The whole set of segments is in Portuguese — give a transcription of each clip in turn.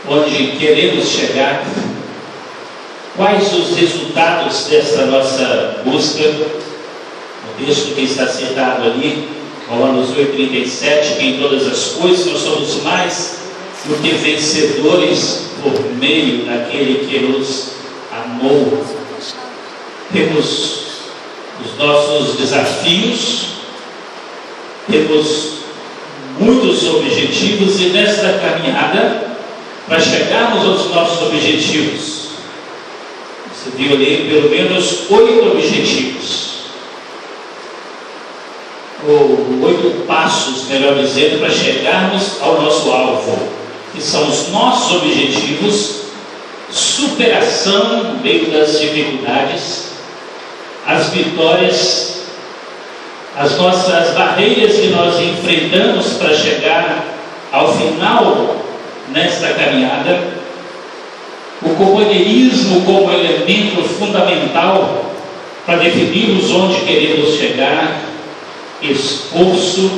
onde queremos chegar, quais os resultados dessa nossa busca. O texto que está citado ali, Romanos 8,37, que em todas as coisas nós somos mais do que vencedores por meio daquele que nos amou. Temos os nossos desafios, temos muitos objetivos, e nesta caminhada, para chegarmos aos nossos objetivos, você viu ali pelo menos 8 objetivos, ou 8 passos, melhor dizendo, para chegarmos ao nosso alvo, que são os nossos objetivos: superação no meio das dificuldades, as vitórias, as nossas barreiras que nós enfrentamos para chegar ao final nesta caminhada, o companheirismo como elemento fundamental para definirmos onde queremos chegar, esforço,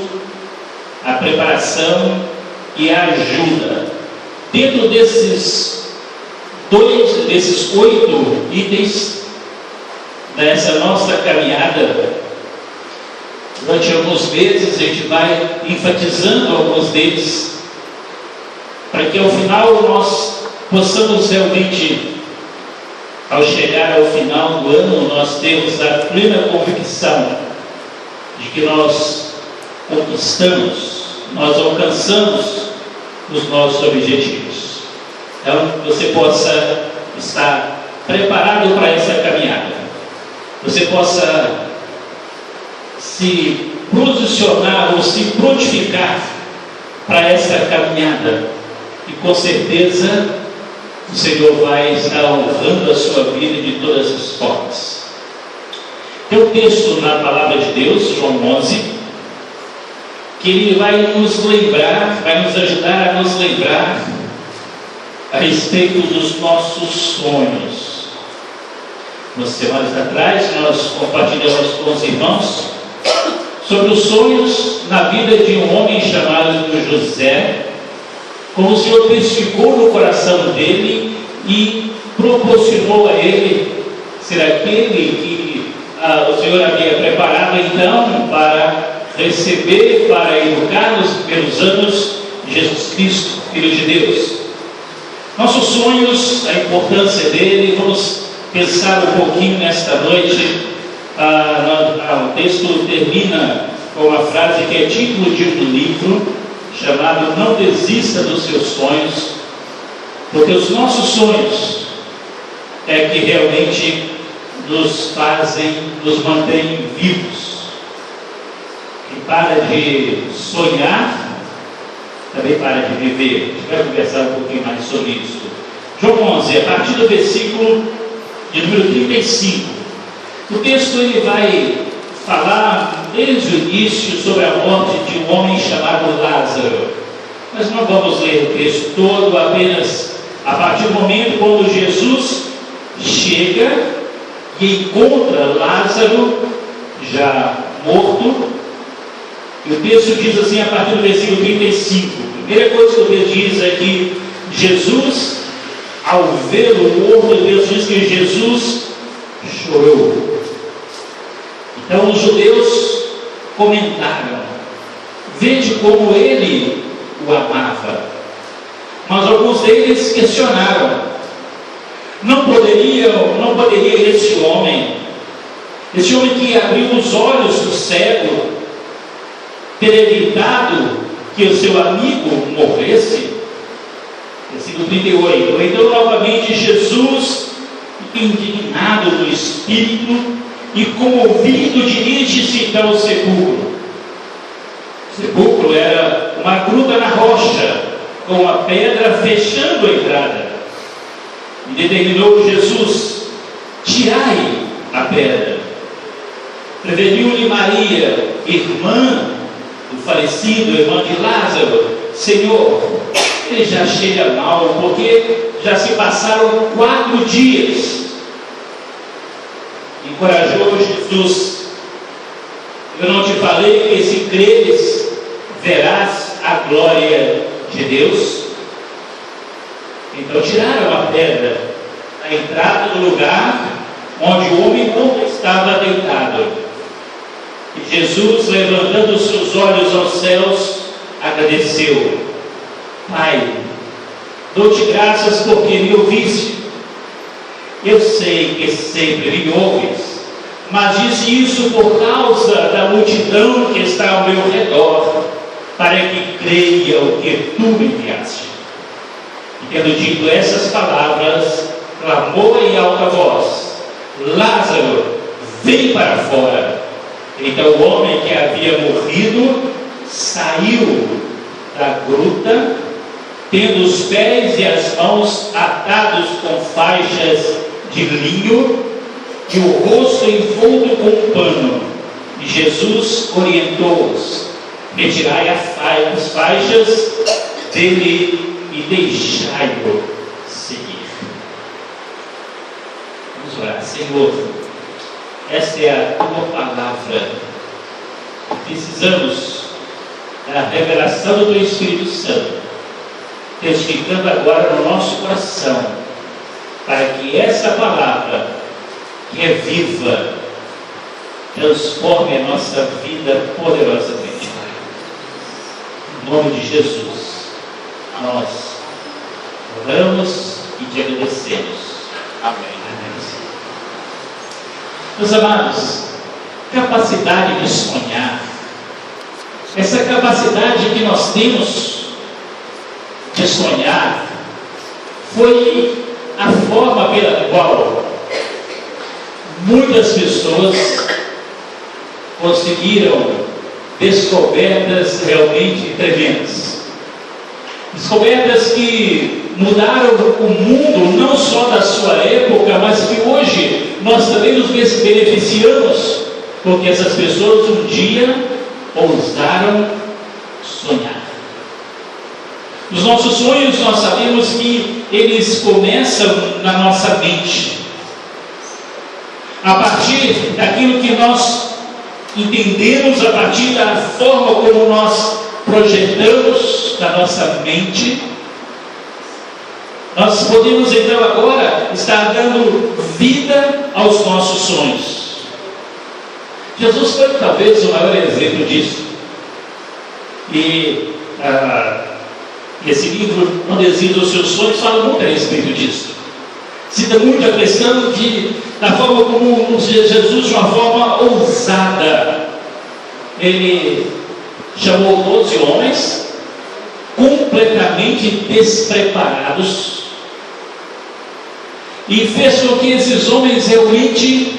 a preparação e a ajuda. Dentro desses 8 itens dessa nossa caminhada, durante alguns meses a gente vai enfatizando alguns deles, para que ao final nós possamos realmente, ao chegar ao final do ano, nós temos a plena convicção de que nós conquistamos, nós alcançamos os nossos objetivos. Então, você possa estar preparado para essa caminhada, você possa se posicionar ou se prontificar para essa caminhada, e com certeza o Senhor vai estar honrando a sua vida de todas as formas. Tem um texto na palavra de Deus, João 11, que ele vai nos lembrar, vai nos ajudar a nos lembrar a respeito dos nossos sonhos. Umas semanas atrás nós compartilhamos com os irmãos sobre os sonhos na vida de um homem chamado José, como o Senhor testificou no coração dele e proporcionou a ele ser aquele que o Senhor havia preparado então para receber, para educar nos primeiros anos Jesus Cristo, Filho de Deus. Nossos sonhos, a importância dele, vamos pensar um pouquinho nesta noite. O texto termina com uma frase que é título de um livro chamado Não Desista dos Seus Sonhos, porque os nossos sonhos é que realmente nos fazem, nos mantêm vivos. Quem para de sonhar também para de viver. A gente vai conversar um pouquinho mais sobre isso. João 11, a partir do versículo de número 35. O texto ele vai falar desde o início sobre a morte de um homem chamado Lázaro. Mas não vamos ler o texto todo, apenas a partir do momento quando Jesus chega e encontra Lázaro já morto. E o texto diz assim, a partir do versículo 35. A primeira coisa que o texto diz é que Jesus, ao vê-lo morto, Deus diz que Jesus chorou. Então os judeus comentaram: vede como ele o amava. Mas alguns deles questionaram: não poderia esse homem que abriu os olhos do cego, ter evitado que o seu amigo morresse? Versículo 38. Então novamente Jesus, indignado no espírito e comovido, dirige-se então ao sepulcro. O sepulcro era uma gruta na rocha, com uma pedra fechando a entrada. E determinou Jesus: tirai a pedra. Preveniu-lhe Maria, irmã do falecido, irmã de Lázaro: Senhor, ele já chega mal, porque já se passaram 4 dias. Encorajou Jesus: eu não te falei que se creres, verás a glória de Deus. Então tiraram a pedra da entrada do lugar onde o homem não estava deitado. E Jesus, levantando os seus olhos aos céus, agradeceu: Pai, dou-te graças porque me ouviste. Eu sei que sempre me ouves, mas disse isso por causa da multidão que está ao meu redor, para que creia o que tu me enviaste. E tendo dito essas palavras, clamou em alta voz: Lázaro, vem para fora. Então o homem que havia morrido saiu da gruta, tendo os pés e as mãos atados com faixas de linho e o rosto envolto com um pano. E Jesus orientou-os: retirai as faixas dele e deixai-o seguir. Vamos orar. Senhor, esta é a tua palavra. Precisamos da revelação do teu Espírito Santo, testificando agora no nosso coração, para que essa palavra, que é viva, transforme a nossa vida poderosamente. Em nome de Jesus, nós oramos e te agradecemos. Amém. Meus amados, capacidade de sonhar, essa capacidade que nós temos de sonhar, foi a forma pela qual muitas pessoas conseguiram descobertas realmente tremendas. Descobertas que mudaram o mundo, não só da sua época, mas que hoje nós também nos beneficiamos, porque essas pessoas um dia ousaram sonhar. Os nossos sonhos, nós sabemos que eles começam na nossa mente, a partir daquilo que nós entendemos, a partir da forma como nós projetamos na nossa mente. Nós podemos então agora estar dando vida aos nossos sonhos. Jesus foi talvez o maior exemplo disso. E esse livro, Onde Existe os Seus Sonhos, fala muito a respeito disso. Cita muito a questão da forma como Jesus, de uma forma ousada, ele chamou 12 homens completamente despreparados e fez com que esses homens realmente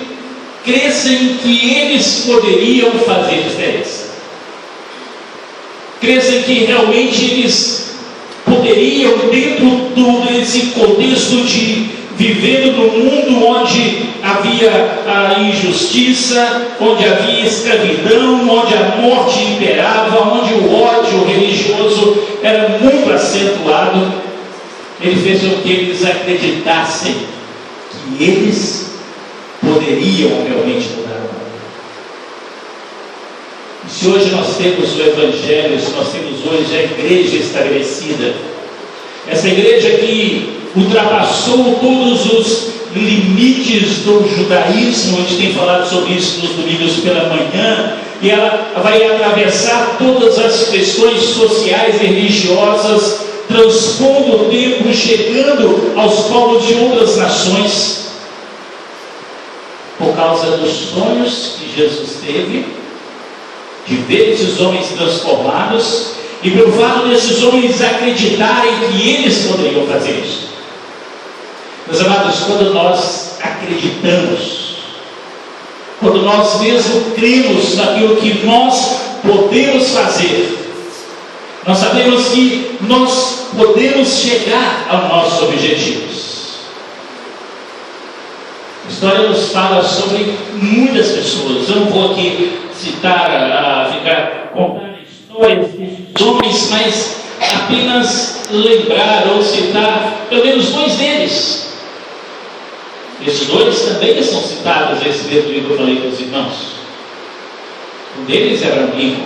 crescem que eles poderiam fazer diferença, crescem que realmente eles poderiam, dentro desse contexto de vivendo num mundo onde havia a injustiça, onde havia escravidão, onde a morte imperava, onde o ódio religioso era muito acentuado, ele fez com que eles acreditassem que eles poderiam realmente mudar o mundo. E se hoje nós temos o Evangelho, se nós temos hoje a igreja estabelecida, essa igreja que ultrapassou todos os limites do judaísmo, a gente tem falado sobre isso nos domingos pela manhã, e ela vai atravessar todas as questões sociais e religiosas, transpondo o tempo, chegando aos povos de outras nações, por causa dos sonhos que Jesus teve, de ver esses homens transformados, e pelo fato desses homens acreditarem que eles poderiam fazer isso. Meus amados, quando nós acreditamos, quando nós mesmo cremos naquilo que nós podemos fazer, nós sabemos que nós podemos chegar aos nossos objetivos. A história nos fala sobre muitas pessoas. Eu não vou aqui citar, ficar contando histórias desses homens, mas apenas lembrar ou citar pelo menos 2 deles. Esses 2 também são citados nesse mesmo livro que eu falei para os irmãos. Um deles era um rico,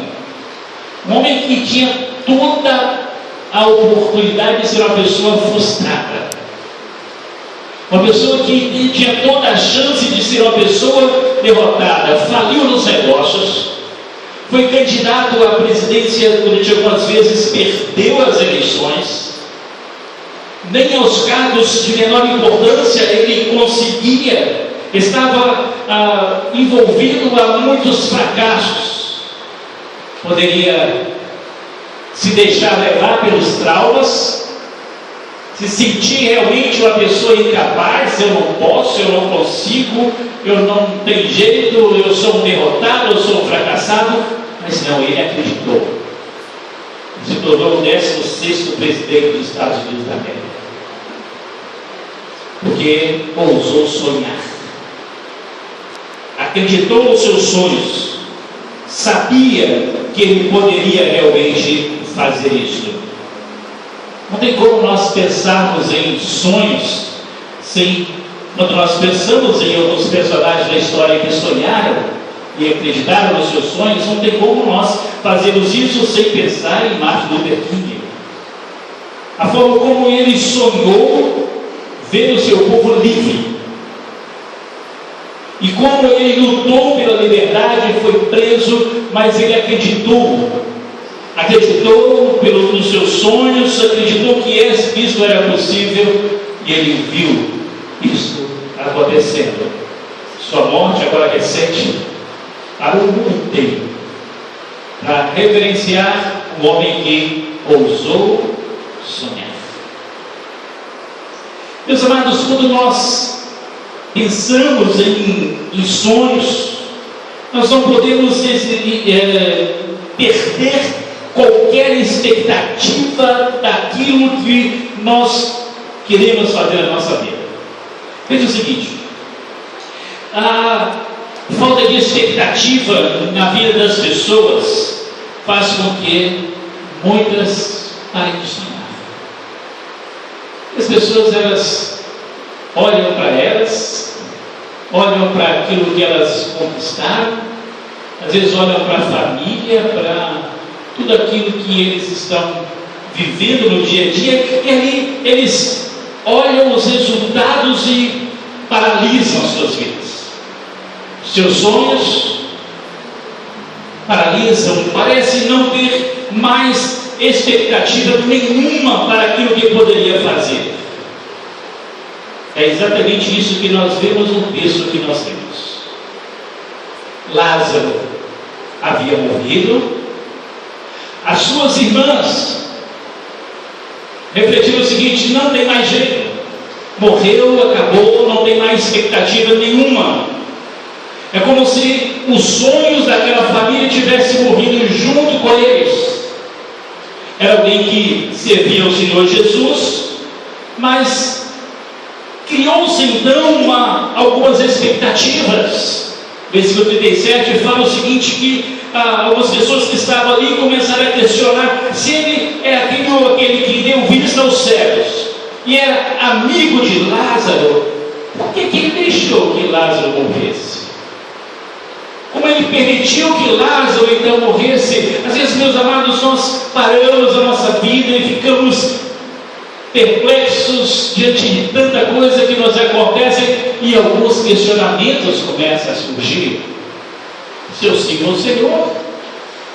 um homem que tinha toda a oportunidade de ser uma pessoa frustrada. Uma pessoa que tinha toda a chance de ser uma pessoa derrotada, faliu nos negócios, foi candidato à presidência durante algumas vezes, perdeu as eleições, nem aos cargos de menor importância ele conseguia, estava envolvido a muitos fracassos, poderia se deixar levar pelos traumas, se sentir realmente uma pessoa incapaz, eu não posso, eu não consigo, eu não tenho jeito, eu sou um derrotado, eu sou um fracassado. Mas não, ele acreditou. Se tornou o 16º presidente dos Estados Unidos da América. Porque ousou sonhar. Acreditou nos seus sonhos. Sabia que ele poderia realmente fazer isso. Não tem como nós pensarmos em sonhos quando nós pensamos em outros personagens da história que sonharam e acreditaram nos seus sonhos, não tem como nós fazermos isso sem pensar em Martin Luther King. A forma como ele sonhou ver o seu povo livre. E como ele lutou pela liberdade, foi preso, mas ele acreditou nos seus sonhos, acreditou que isso era possível, e ele viu isso acontecendo. Sua morte agora recente para o mundo inteiro, para reverenciar um homem que ousou sonhar. Meus amados, quando nós pensamos em sonhos, nós não podemos perder qualquer expectativa daquilo que nós queremos fazer na nossa vida. Veja o seguinte: a falta de expectativa na vida das pessoas faz com que muitas parem de sonhar. As pessoas, elas olham para elas, olham para aquilo que elas conquistaram, às vezes olham para a família, para tudo aquilo que eles estão vivendo no dia a dia, e aí eles olham os resultados e paralisam suas vidas. Seus sonhos paralisam, parecem não ter mais expectativa nenhuma para aquilo que poderia fazer. É exatamente isso que nós vemos no texto que nós temos. Lázaro havia morrido. As suas irmãs refletiram o seguinte: não tem mais jeito, morreu, acabou, não tem mais expectativa nenhuma. É como se os sonhos daquela família tivessem morrido junto com eles. Era alguém que servia ao Senhor Jesus, mas criou-se então algumas expectativas. Versículo 37 fala o seguinte, que algumas pessoas que estavam ali começaram a questionar se ele é aquele que deu vista aos cegos e era amigo de Lázaro. Por que ele deixou que Lázaro morresse? Como ele permitiu que Lázaro então morresse? Às vezes, meus amados, nós paramos a nossa vida e ficamos perplexos diante de tanta coisa que nos acontece, e alguns questionamentos começam a surgir. Se eu sigo o Senhor,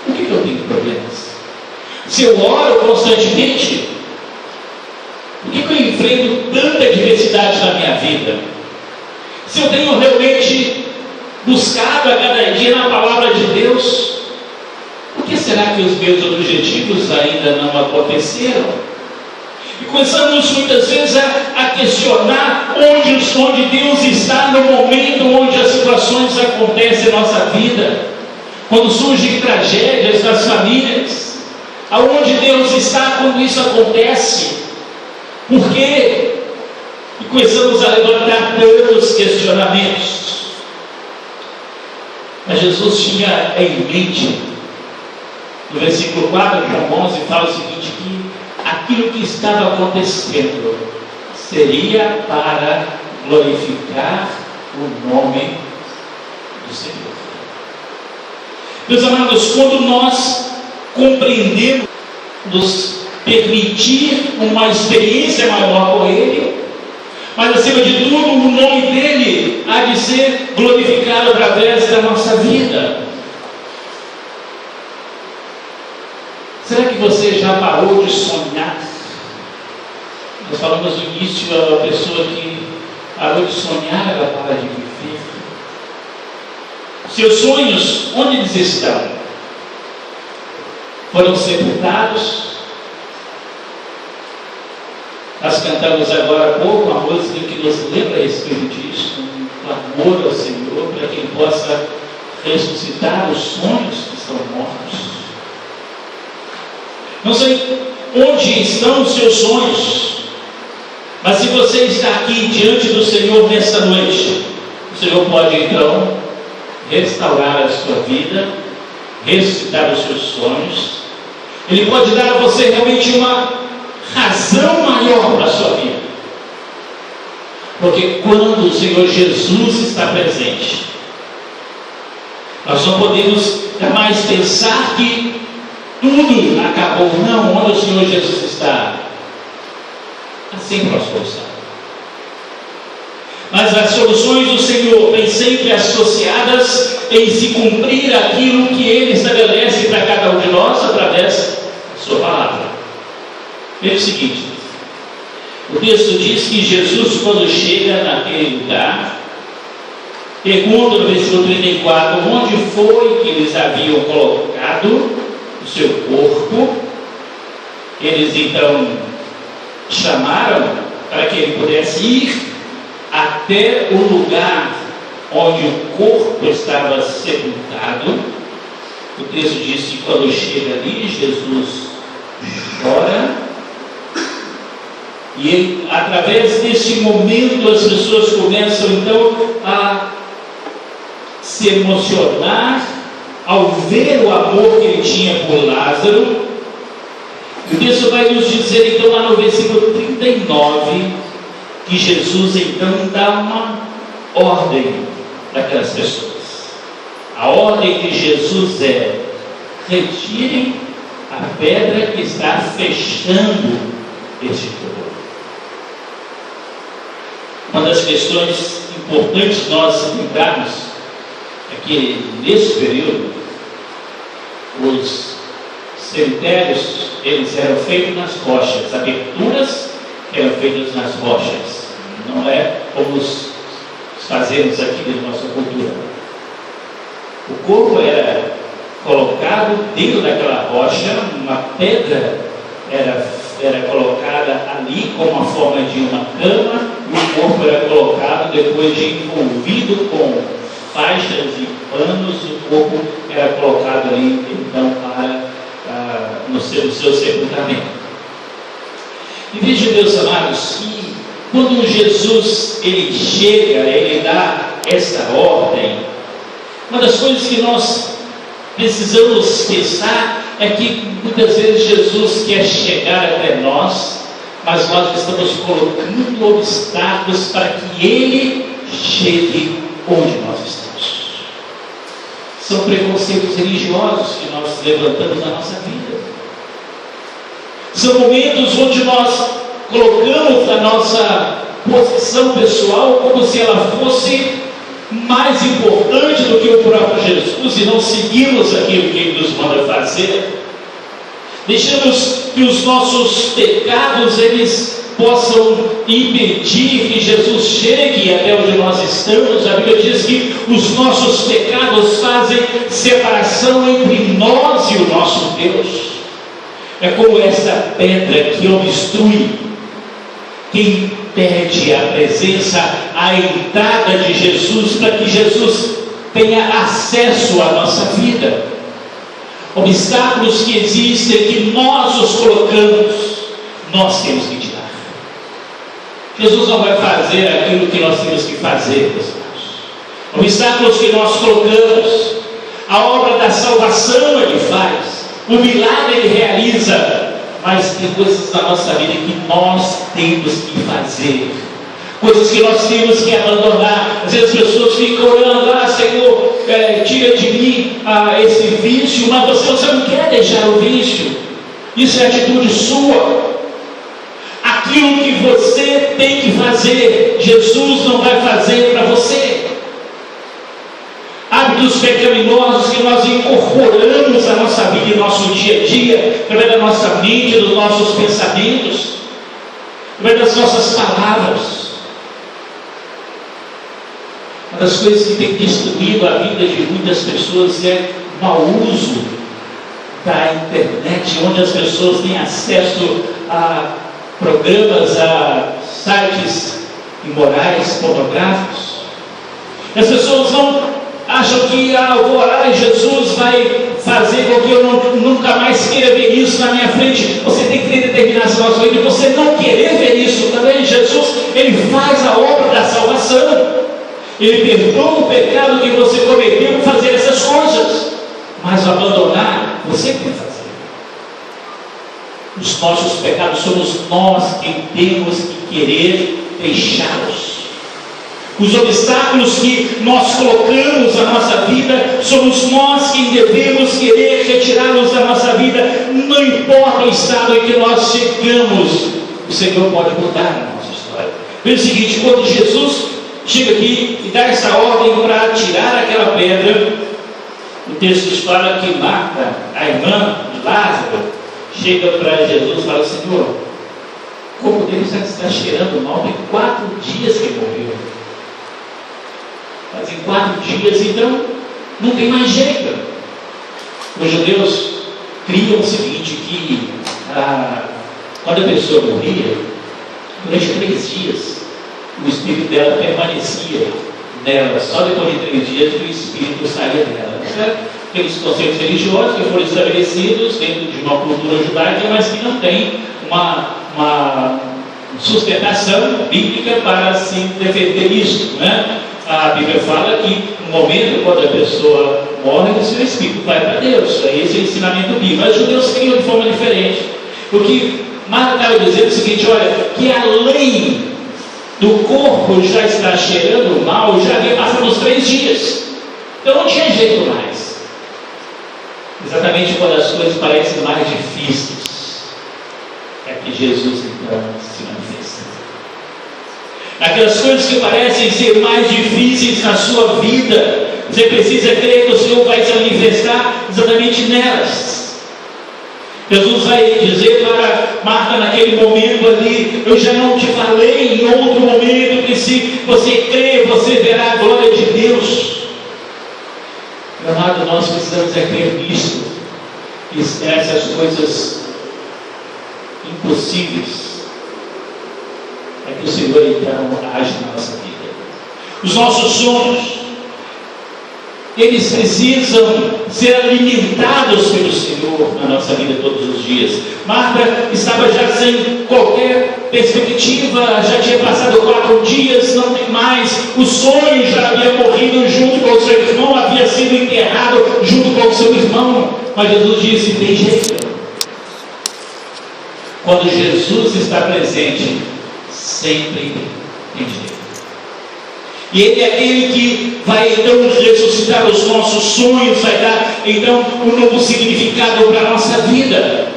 por que eu tenho problemas? Se eu oro constantemente, por que eu enfrento tanta adversidade na minha vida? Se eu tenho realmente buscado a cada dia na palavra de Deus, por que será que os meus objetivos ainda não aconteceram? E começamos muitas vezes a questionar onde Deus está no momento onde as situações acontecem em nossa vida. Quando surgem tragédias nas famílias, aonde Deus está quando isso acontece? Por quê? E começamos a levantar tantos questionamentos. Mas Jesus tinha em mente, no versículo 4 de João 11, fala o seguinte, que aquilo que estava acontecendo seria para glorificar o nome do Senhor. Meus amados, quando nós compreendemos permitir uma experiência maior com Ele, mas acima de tudo, o nome dEle há de ser glorificado através da nossa vida. Será que você já parou de sonhar? Nós falamos no início, a pessoa que parou de sonhar, ela para de viver. Seus sonhos, onde eles estão? Foram sepultados? Nós cantamos agora há pouco uma música que nos lembra a respeito disso, um clamor ao Senhor para que Ele possa ressuscitar os sonhos que estão mortos. Não sei onde estão os seus sonhos, mas se você está aqui diante do Senhor nesta noite, o Senhor pode então restaurar a sua vida, ressuscitar os seus sonhos. Ele pode dar a você realmente uma razão maior para a sua vida, porque quando o Senhor Jesus está presente, nós não podemos jamais pensar que tudo acabou. Não, onde o Senhor Jesus está, assim nós pensamos. Mas as soluções do Senhor vêm sempre associadas em se cumprir aquilo que Ele estabelece para cada um de nós através da sua palavra. Veja o seguinte, o texto diz que Jesus, quando chega naquele lugar, pergunta no versículo 34, onde foi que eles haviam colocado o seu corpo. Eles então chamaram para que ele pudesse ir até o lugar onde o corpo estava sepultado. O texto diz que quando chega ali, Jesus chora. E ele, através desse momento, as pessoas começam então a se emocionar ao ver o amor que ele tinha por Lázaro. E o texto vai nos dizer então lá no versículo 39 que Jesus então dá uma ordem para aquelas pessoas. A ordem de Jesus é: retirem a pedra que está fechando este túmulo. Uma das questões importantes nós lembrarmos é que nesse período os cemitérios eles eram feitos nas rochas, aberturas eram feitas nas rochas. Não é como os fazemos aqui na nossa cultura. O corpo era colocado dentro daquela rocha, uma pedra era colocada ali como uma forma de uma cama, e o corpo era colocado depois de envolvido com faixas e panos, o corpo era colocado ali então no seu sepultamento. E veja, meus amados, que quando Jesus ele chega, ele dá essa ordem, uma das coisas que nós precisamos pensar é que muitas vezes Jesus quer chegar até nós, mas nós estamos colocando obstáculos para que Ele chegue onde nós estamos. São preconceitos religiosos que nós levantamos na nossa vida. São momentos onde nós colocamos a nossa posição pessoal como se ela fosse mais importante do que o próprio Jesus, e não seguimos aquilo que Ele nos manda fazer. Deixamos que os nossos pecados eles possam impedir que Jesus chegue até onde nós estamos. A Bíblia diz que os nossos pecados fazem separação entre nós e o nosso Deus. É como essa pedra que obstrui, que impede a presença, a entrada de Jesus, para que Jesus tenha acesso à nossa vida. Obstáculos que existem, que nós os colocamos, nós temos que tirar. Jesus não vai fazer aquilo que nós temos que fazer, meus irmãos. Obstáculos que nós colocamos, a obra da salvação Ele faz, o milagre Ele realiza, mas tem coisas na nossa vida que nós temos que fazer, coisas que nós temos que abandonar. Às vezes as pessoas ficam orando: Senhor, tira de mim esse vício, mas você não quer deixar o vício. Isso é atitude sua. Aquilo que você tem que fazer, Jesus não vai fazer para você. Hábitos pecaminosos que nós incorporamos à nossa vida e nosso dia a dia, através da nossa mente, dos nossos pensamentos, através das nossas palavras. Uma das coisas que tem destruído a vida de muitas pessoas é o mau uso da internet, onde as pessoas têm acesso a programas, a sites imorais, pornográficos. As pessoas não acham que eu vou orar e Jesus vai fazer com que eu nunca mais queira ver isso na minha frente. Você tem que ter determinação na sua vida de você não querer ver isso também. Jesus, Ele faz a obra da salvação. Ele perdoa o pecado que você cometeu por fazer essas coisas. Mas abandonar, você tem que fazer. Os nossos pecados somos nós quem temos que querer deixá-los. Os obstáculos que nós colocamos na nossa vida, somos nós quem devemos querer retirá-los da nossa vida. Não importa o estado em que nós chegamos, o Senhor pode mudar a nossa história. Veja o seguinte, quando Jesus chega aqui e dá essa ordem para tirar aquela pedra, o texto fala que Marta, a irmã de Lázaro, chega para Jesus e fala: Senhor, o corpo dele já está cheirando mal, tem 4 dias que morreu. Fazem 4 dias, então não tem mais jeito. Os judeus criam o seguinte, que quando a pessoa morria, durante 3 dias, o espírito dela permanecia nela. Só depois de 3 dias que o espírito saía dela. Aqueles conceitos religiosos que foram estabelecidos dentro de uma cultura judaica, mas que não tem uma sustentação bíblica para se defender isso, né? A Bíblia fala que no momento quando a pessoa morre, o seu espírito vai para Deus. Esse é o ensinamento bíblico. Mas os judeus criam de forma diferente. O que Marta estava dizendo é o seguinte: olha, que além do corpo já estar cheirando mal, já havia passado os 3 dias. Então não tinha jeito mais. Exatamente quando as coisas parecem mais difíceis, é que Jesus então se manifesta. Aquelas coisas que parecem ser mais difíceis na sua vida, você precisa crer que o Senhor vai se manifestar exatamente nelas. Jesus vai dizer para Marta naquele momento ali: eu já não te falei em outro momento que se você crer, você verá a glória de Deus. Meu amado, nós precisamos crer nisso, que essas coisas impossíveis, é que o Senhor então age na nossa vida. Os nossos sonhos, eles precisam ser alimentados pelo Senhor na nossa vida todos os dias. Marta estava já sem qualquer perspectiva, já tinha passado 4 dias, não tem mais. O sonho já havia morrido junto com o seu irmão, havia sido enterrado junto com o seu irmão. Mas Jesus disse: tem jeito. Quando Jesus está presente, sempre tem jeito. E Ele é aquele que vai então ressuscitar os nossos sonhos, vai dar então um novo significado para a nossa vida.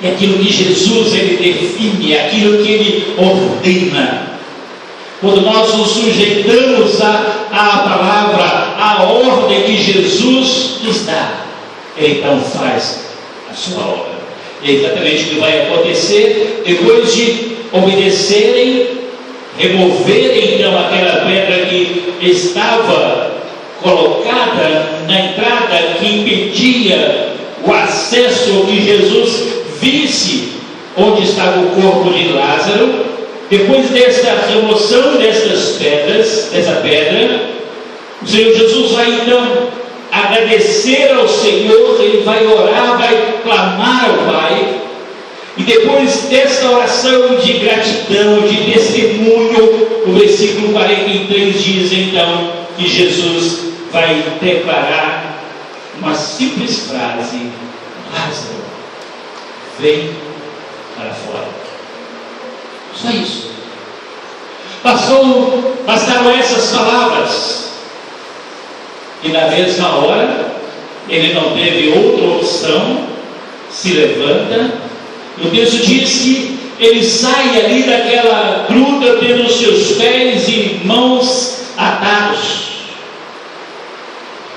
É aquilo que Jesus Ele define, é aquilo que Ele ordena. Quando nós nos sujeitamos à palavra, à ordem que Jesus nos dá, Ele então faz a sua obra. E é exatamente o que vai acontecer depois de obedecerem, removerem então aquela pedra que estava colocada na entrada, que impedia o acesso, que Jesus visse onde estava o corpo de Lázaro. Depois dessa remoção dessas pedras, dessa pedra, o Senhor Jesus vai então agradecer ao Senhor, Ele vai orar, vai clamar ao Pai. E depois dessa oração de gratidão, de testemunho, o versículo 43 diz então que Jesus vai declarar uma simples frase: Lázaro, vem para fora. Só isso. Bastaram essas palavras. E na mesma hora, ele não teve outra opção se levanta, e o texto diz que ele sai ali daquela gruta tendo os seus pés e mãos atados.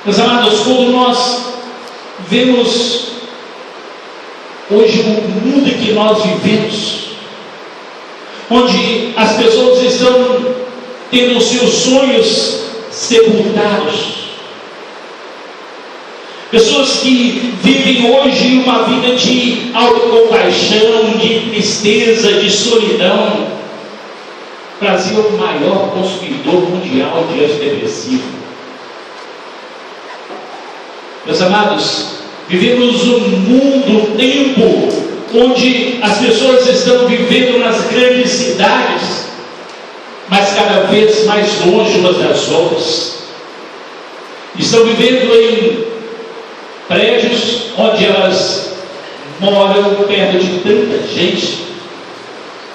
Meus amados, quando nós vemos hoje o mundo em que nós vivemos, onde as pessoas estão tendo os seus sonhos sepultados, pessoas que vivem hoje uma vida de autocompaixão, de tristeza, de solidão. O Brasil é o maior consumidor mundial de antidepressivo. Meus amados, vivemos um mundo, um tempo, onde as pessoas estão vivendo nas grandes cidades, mas cada vez mais longe umas das outras. Estão vivendo em prédios onde elas moram perto de tanta gente.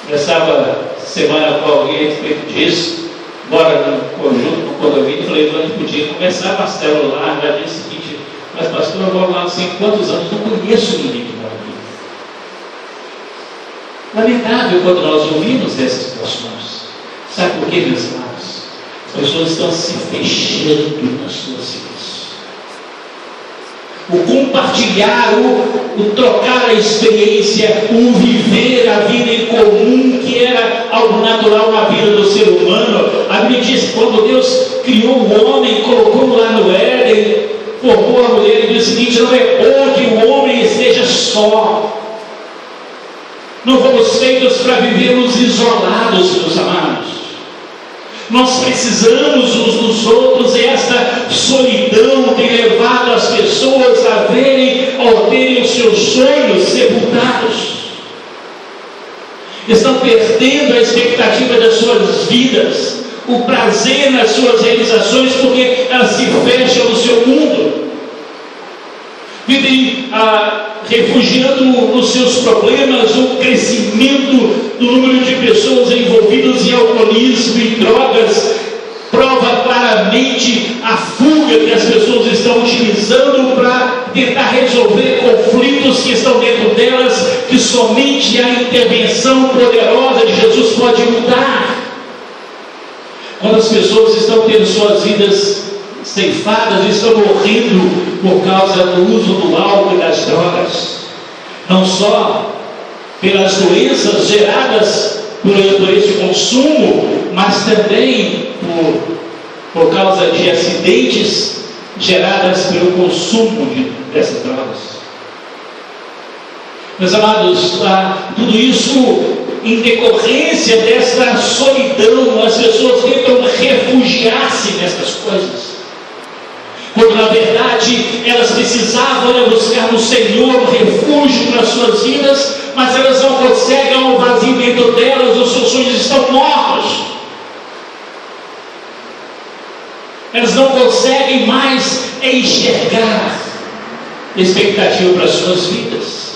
Conversava semana com alguém a respeito disso, mora no conjunto, no condomínio, falei, a gente podia conversar, Marcelo lá, já disse o seguinte, mas pastor, eu moro lá não sei quantos anos, não conheço ninguém que mora aqui. Lamentável quando nós ouvimos essas situações. Sabe por quê, meus amados? As pessoas estão se fechando nas suas vidas. O compartilhar, o trocar a experiência, o viver a vida em comum, que era algo natural na vida do ser humano. A Bíblia diz que quando Deus criou o homem, colocou lá no Éden, formou a mulher e disse o seguinte: não é bom que o homem esteja só. Não fomos feitos para vivermos isolados, meus amados. Nós precisamos uns dos outros, e esta solidão tem levado as pessoas a verem ou terem os seus sonhos sepultados. Estão perdendo a expectativa das suas vidas, o prazer nas suas realizações, porque elas se fecham no seu mundo. Vivem refugiando nos seus problemas, o crescimento do número de pessoas envolvidas em alcoolismo e drogas prova claramente a fuga que as pessoas estão utilizando para tentar resolver conflitos que estão dentro delas, que somente a intervenção poderosa de Jesus pode mudar. Quando as pessoas estão tendo suas vidas ceifadas, estão morrendo por causa do uso do álcool e das drogas, não só pelas doenças geradas por esse consumo, mas também por causa de acidentes gerados pelo consumo dessas drogas. Meus amados, tudo isso em decorrência dessa solidão. As pessoas tentam refugiar-se nessas coisas, quando na verdade elas precisavam buscar no Senhor um refúgio para as suas vidas, mas elas não conseguem, há um vazio dentro delas, os seus sonhos estão mortos. Elas não conseguem mais enxergar expectativa para as suas vidas.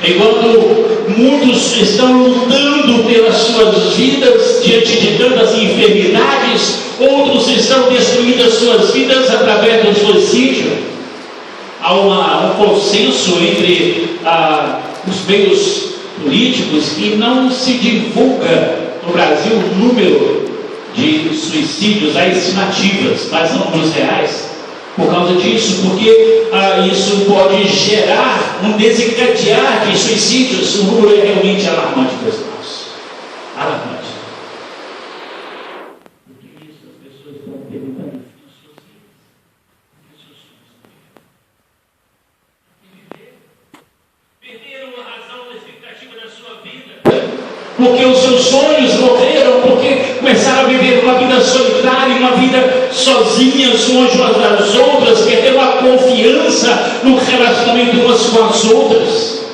Enquanto muitos estão lutando pelas suas vidas diante de tantas enfermidades, outros estão destruindo as suas vidas através do suicídio. Há um consenso entre os meios políticos que não se divulga no Brasil o número de suicídios, há estimativas, mas não números reais, por causa disso, porque isso pode gerar um desencadear de suicídios. O número é realmente alarmante, meus irmãos. Alarmante. Porque isso, as pessoas estão perguntando nas suas vidas. Perderam a razão da expectativa da sua vida, porque os seus sonhos morreram, porque começaram a viver uma vida solitária, uma vida sozinhas, longe umas das outras, perderam a confiança no relacionamento umas com as outras,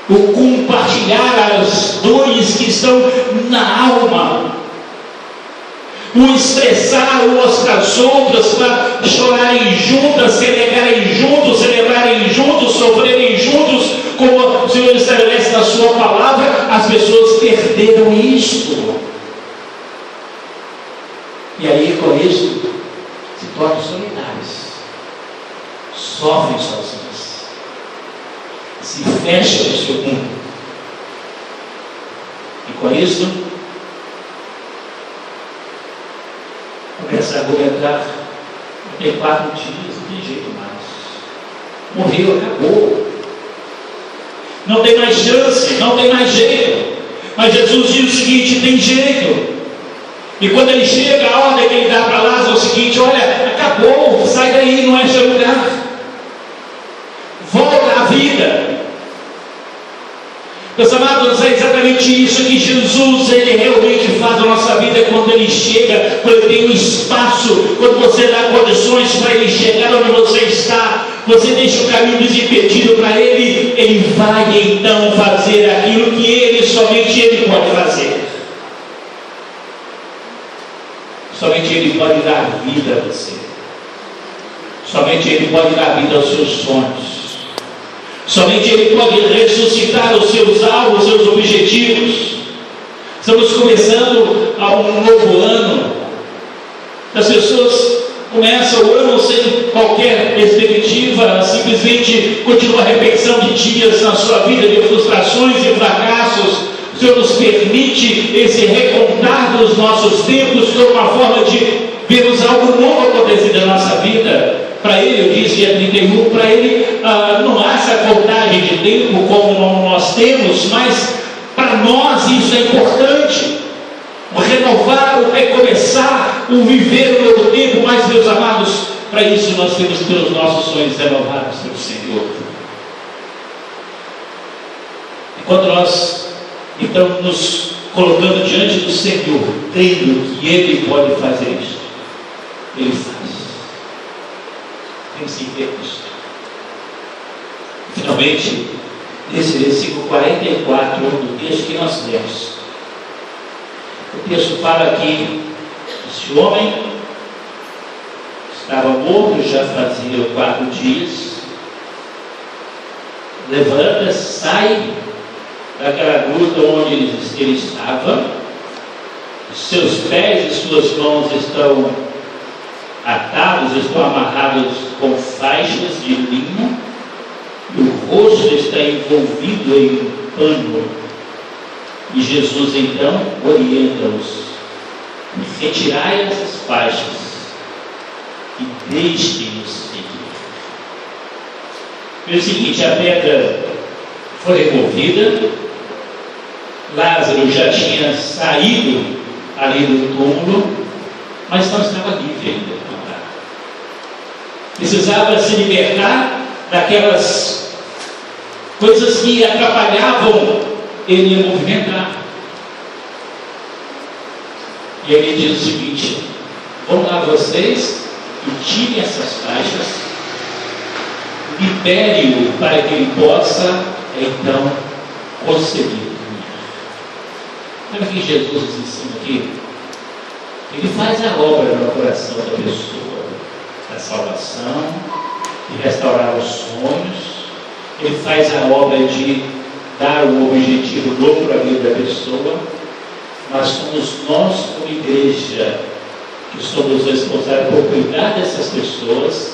o compartilhar as dores que estão na alma, o expressar umas para as outras, para chorarem juntas, celebrarem juntos, sofrerem juntos, como o Senhor estabelece na sua palavra. As pessoas perderam isto, e aí com isso se tornam solitárias, sofrem sozinhas. se fecha no seu mundo. E com isso, começa a argumentar: tem 4 dias, não tem jeito mais. Morreu, acabou. Não tem mais chance, não tem mais jeito. Mas Jesus diz o seguinte: tem jeito. E quando ele chega, a ordem que ele dá para Lázaro é o seguinte: olha, acabou, sai daí, não é seu lugar. Volta à vida. Meus amados, é exatamente isso que Jesus, ele realmente faz na nossa vida quando ele chega, quando ele tem um espaço, quando você dá condições para ele chegar onde você está, você deixa o caminho desimpedido para ele, ele vai então fazer aquilo que ele, somente ele pode fazer. Somente ele pode dar vida a você. Somente ele pode dar vida aos seus sonhos. Somente ele pode ressuscitar os seus alvos, os seus objetivos. Estamos começando um novo ano. As pessoas começam o ano sem qualquer perspectiva, simplesmente continua a repetição de dias na sua vida, de frustrações e fracassos. O Senhor nos permite esse recontar dos nossos tempos como uma forma de vermos algo novo acontecer na nossa vida. Para ele, eu disse dia 31, para ele não há essa contagem de tempo como nós temos, mas para nós isso é importante. O renovar, o recomeçar, o viver o novo tempo. Mas, meus amados, para isso nós temos que ter os nossos sonhos renovados pelo Senhor. E quando nós, então, nos colocando diante do Senhor, crendo que Ele pode fazer isso, Ele faz. Tem que se ver isso. Finalmente, nesse versículo 44 do texto que nós lemos, o texto fala que esse homem estava morto já fazia 4 dias, levanta, sai daquela gruta onde ele estava, seus pés e suas mãos estão atados, estão amarrados com faixas de linho, e o rosto está envolvido em um pano. E Jesus então orienta-os: retirai essas faixas e deixem-nos seguir. É o seguinte: a pedra foi removida, Lázaro já tinha saído ali do túmulo, mas não estava livre ainda. Precisava se libertar daquelas coisas que atrapalhavam ele a movimentar. E ele diz o seguinte: vão lá vocês e tirem essas faixas, libere-o para que ele possa então conseguir caminhar. Sabe o que Jesus nos ensina aqui? Ele faz a obra no coração da pessoa, da salvação, de restaurar os sonhos. Ele faz a obra de dar um objetivo novo para a vida da pessoa. Mas somos nós, como igreja, que somos responsáveis por cuidar dessas pessoas,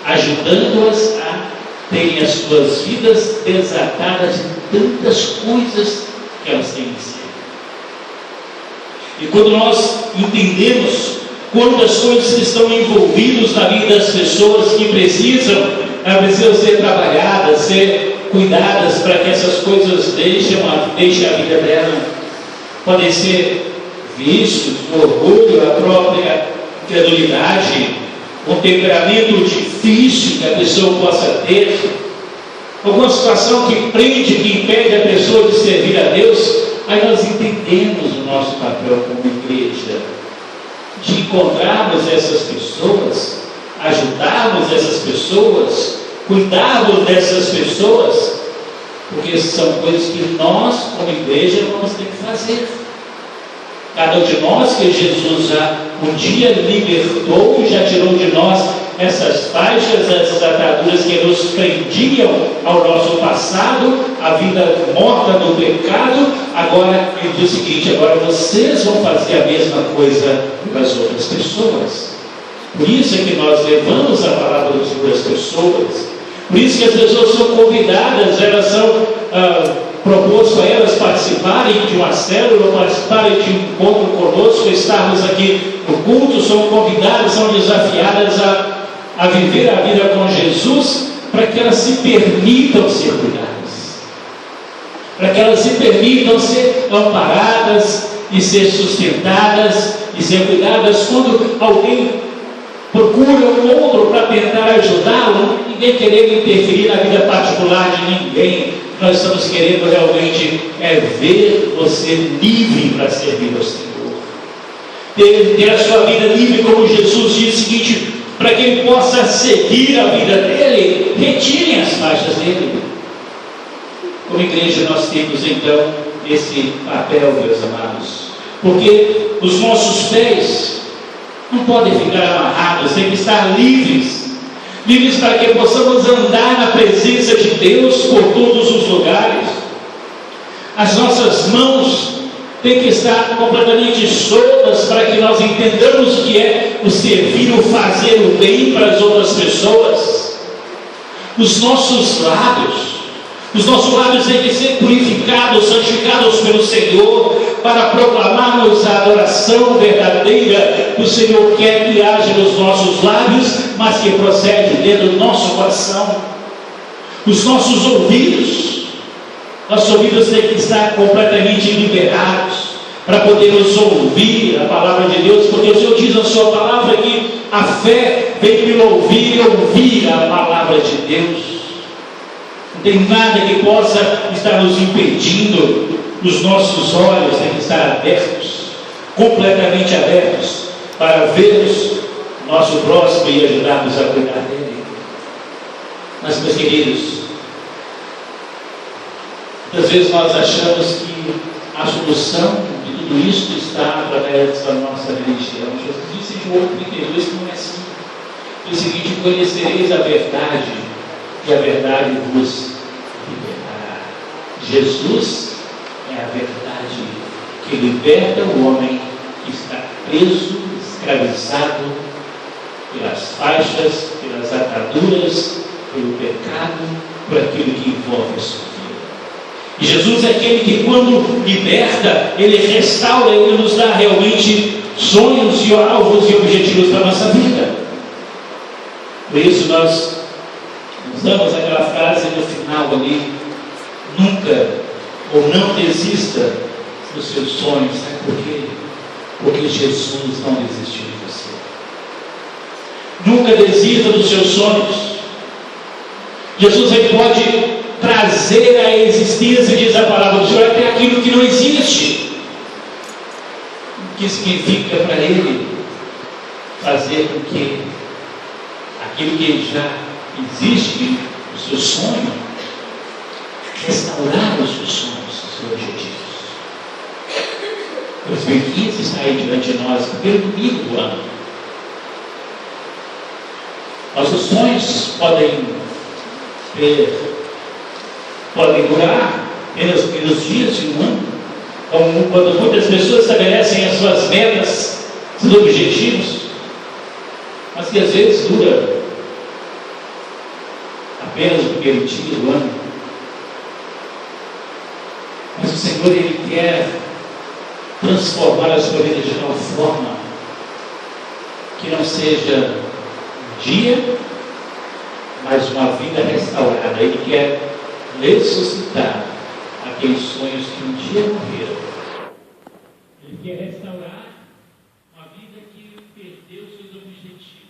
ajudando-as a terem as suas vidas desatadas de tantas coisas que elas têm que ser. E quando nós entendemos quantas coisas que estão envolvidas na vida das pessoas que precisam ser trabalhadas, ser cuidadas para que essas coisas deixem a vida dela, podem ser vícios, o orgulho, a própria incredulidade, um temperamento difícil que a pessoa possa ter, alguma situação que prende, que impede a pessoa de servir a Deus. Aí nós entendemos o nosso papel como igreja, de encontrarmos essas pessoas, ajudarmos essas pessoas, cuidarmos dessas pessoas, porque são coisas que nós, como igreja, vamos ter que fazer. Cada um de nós que Jesus já um dia libertou, já tirou de nós essas faixas, essas ataduras que nos prendiam ao nosso passado, a vida morta do pecado. Agora ele diz o seguinte: agora vocês vão fazer a mesma coisa para as outras pessoas. Por isso é que nós levamos a palavra do Senhor às pessoas, Por isso que as pessoas são convidadas, elas são proposto a elas participarem de uma célula, participarem de um encontro conosco, estarmos aqui no culto, são convidadas, são desafiadas a viver a vida com Jesus, para que elas se permitam ser cuidadas, para que elas se permitam ser amparadas e ser sustentadas e ser cuidadas. Quando alguém procura um outro para tentar ajudá-lo, ninguém querendo interferir na vida particular de ninguém. Nós estamos querendo realmente ver você livre para servir ao Senhor. Ter a sua vida livre, como Jesus diz o seguinte: para quem possa seguir a vida dele, retirem as faixas dele. Como igreja nós temos então esse papel, meus amados, porque os nossos pés não podem ficar amarrados, tem que estar livres para que possamos andar na presença de Deus por todos os lugares. As nossas mãos têm que estar completamente soltas, para que nós entendamos o que é o servir, o fazer o bem para as outras pessoas. Os nossos lábios têm que ser purificados, santificados pelo Senhor, para proclamarmos a adoração verdadeira que o Senhor quer que haja nos nossos lábios, mas que procede dentro do nosso coração. Os nossos ouvidos têm que estar completamente liberados, para podermos ouvir a palavra de Deus, porque o Senhor diz na sua palavra que a fé vem pelo ouvir e ouvir a palavra de Deus. Não tem nada que possa estar nos impedindo. Os nossos olhos têm que estar abertos, completamente abertos, para vermos o nosso próximo e ajudarmos a cuidar dele. Mas, meus queridos, muitas vezes nós achamos que a solução de tudo isso está através da nossa religião. Jesus disse em João 32 que não é assim. É o seguinte: conhecereis a verdade, e a verdade vos libertará. Jesus é a verdade que liberta o homem que está preso, escravizado pelas faixas, pelas ataduras, pelo pecado, por aquilo que envolve a sua vida. E Jesus é aquele que, quando liberta, ele restaura, ele nos dá realmente sonhos e alvos e objetivos para a nossa vida. Por isso nós usamos aquela frase no final ali: nunca ou não desista dos seus sonhos. Sabe por quê? Porque Jesus não desistiu de você. Nunca desista dos seus sonhos. Jesus ele pode trazer à existência, diz a palavra do Senhor, até aquilo que não existe. O que significa para ele fazer com que aquilo que já existe, o seu sonho, restaurar os seus sonhos, os seus objetivos. 2015 está aí diante de nós, primeiro domingo do ano. Nossos sonhos podem durar menos dias de um ano, como quando muitas pessoas estabelecem as suas metas, seus objetivos, mas que às vezes dura apenas o primeiro dia do ano. Mas o Senhor ele quer transformar a sua vida de tal forma que não seja um dia, mas uma vida restaurada. Ele quer ressuscitar aqueles sonhos que um dia morreram. Ele quer restaurar uma vida que perdeu seus objetivos,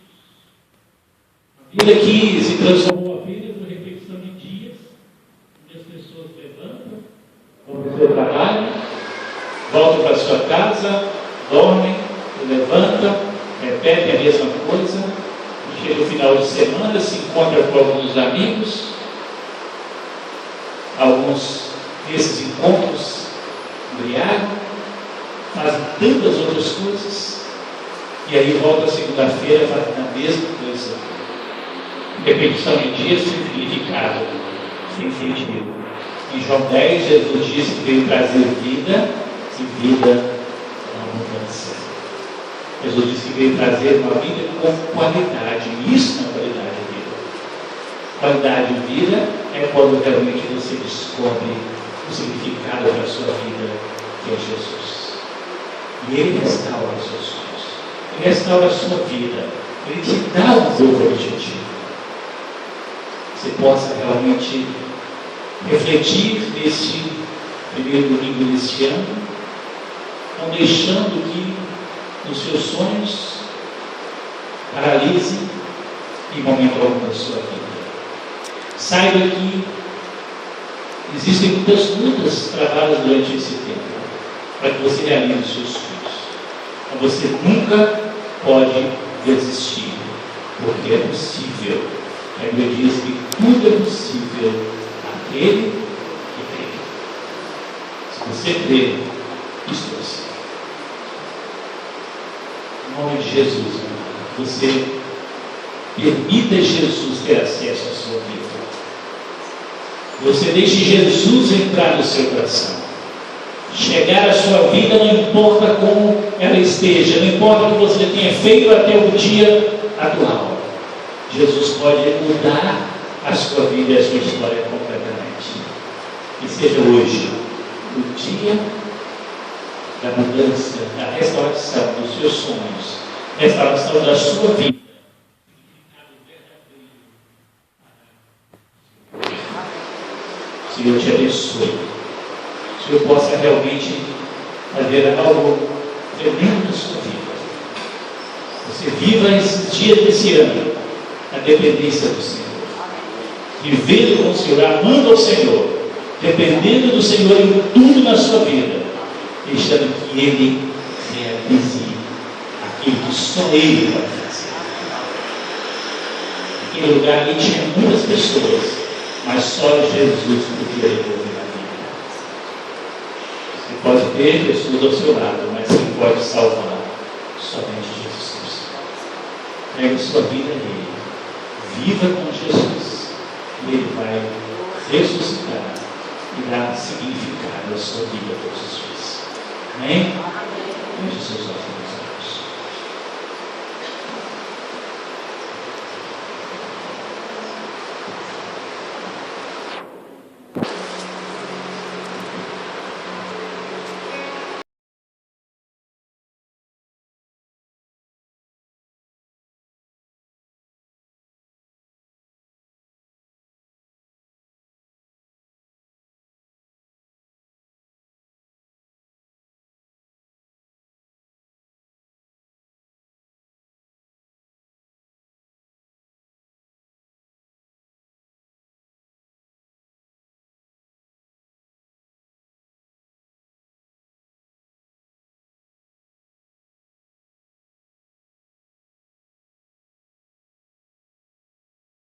uma vida que se transformou apenas por repetição de dias, onde as pessoas levantam, vão para o seu trabalho, voltam para a sua casa, dormem, levantam, repetem a mesma coisa, e chega o final de semana, se encontra com alguns amigos. Alguns desses encontros embriagam, fazem tantas outras coisas, e aí volta segunda-feira fazendo a mesma coisa. Repetição de dias sem significado, sem sentido. Em João 10, Jesus disse que veio trazer vida e vida com abundância. Jesus disse que veio trazer uma vida com qualidade, e isso não é qualidade de vida. Qualidade de vida é quando realmente você descobre o significado da sua vida, que é Jesus. E Ele restaura os seus sonhos. Ele restaura a sua vida. Ele te dá um novo objetivo. Você possa realmente refletir neste primeiro domingo deste ano, não deixando que os seus sonhos paralisem em momento algum da sua vida. Saiba que existem muitas lutas travadas durante esse tempo para que você realize os seus sonhos. Mas você nunca pode desistir, porque é possível. A Bíblia diz que tudo é possível àquele que crê. Se você crê, isso é possível. Em nome de Jesus, você permita Jesus ter acesso à sua vida. Você deixe Jesus entrar no seu coração. Chegar à sua vida, não importa como ela esteja, não importa o que você tenha feito até o dia atual. Jesus pode mudar a sua vida e a sua história completamente. E seja hoje o dia da mudança, da restauração dos seus sonhos, restauração da sua vida. Senhor te abençoe. O Senhor possa realmente fazer algo tremendo na sua vida. Você viva esses dias desse ano na dependência do Senhor. Vivendo com o Senhor, amando ao Senhor, dependendo do Senhor em tudo na sua vida, deixando que Ele realize aquilo que só Ele pode fazer. Naquele lugar ali tinha muitas pessoas, mas só Jesus podia resolver a vida. Você pode ter pessoas ao seu lado, mas quem pode salvar? Somente Jesus Cristo. Pegue sua vida nele. Viva com Jesus. E Ele vai ressuscitar e dar significado à sua vida todos os dias. Amém? Feche seus olhos.